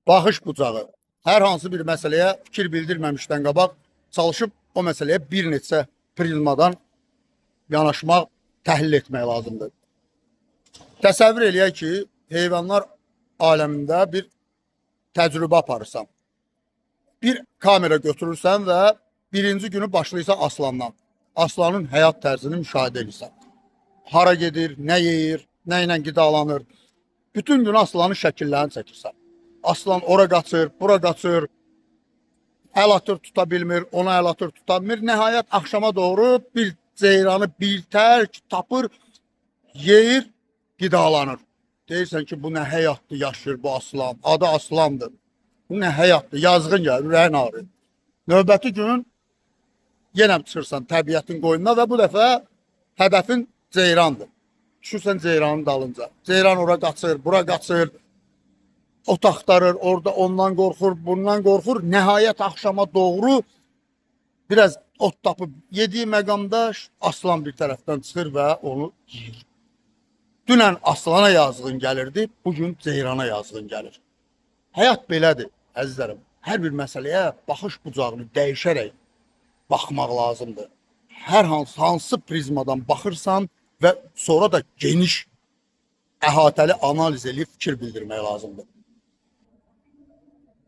Baxış bucağı. Hər hansı bir məsələyə fikir bildirməmişdən qabaq çalışıb o məsələyə bir neçə prizmadan yanaşmaq, təhlil etmək lazımdır. Təsəvvür eləyək ki, heyvanlar aləmində bir təcrübə aparırsan. Bir kamera götürürsən və birinci günü başlayırsan aslandan. Aslanın həyat tərzini müşahidə edirsən. Hara gedir, nə yeyir, nə ilə qidalanır. Bütün gün aslanın şəkillərini çəkirsən. Aslan ora qaçır, bura qaçır, əl atır tuta bilmir, ona əl atır tuta bilmir. Nəhayət axşama doğru bir ceyranı bir tərk tapır, yeyir, qidalanır. Deyirsən ki, bu nə həyatdır yaşayır bu aslan, adı aslandır. Bu nə həyatdır, yazğın gəlir, ürəyin ağrır. Növbəti gün yenə çıxırsan təbiətin qoynuna və bu dəfə hədəfin ceyrandır. Düşürsən ceyranın dalınca. Ceyran ora qaçır, bura qaçır, ot axtarır, orada ondan qorxur, bundan qorxur. Nəhayət axşama doğru biraz ot tapıb yediyi məqamda aslan bir tərəfdən çıxır və onu yiyir. Dünən aslana yazğın gəlirdi, bugün ceyrana yazğın gəlir. Həyat belədir, əzizlərim. Hər bir məsələyə baxış bucağını dəyişərək baxmaq lazımdır. Hər hansı prizmadan baxırsan və sonra da geniş, əhatəli analiz edib fikir bildirmək lazımdır.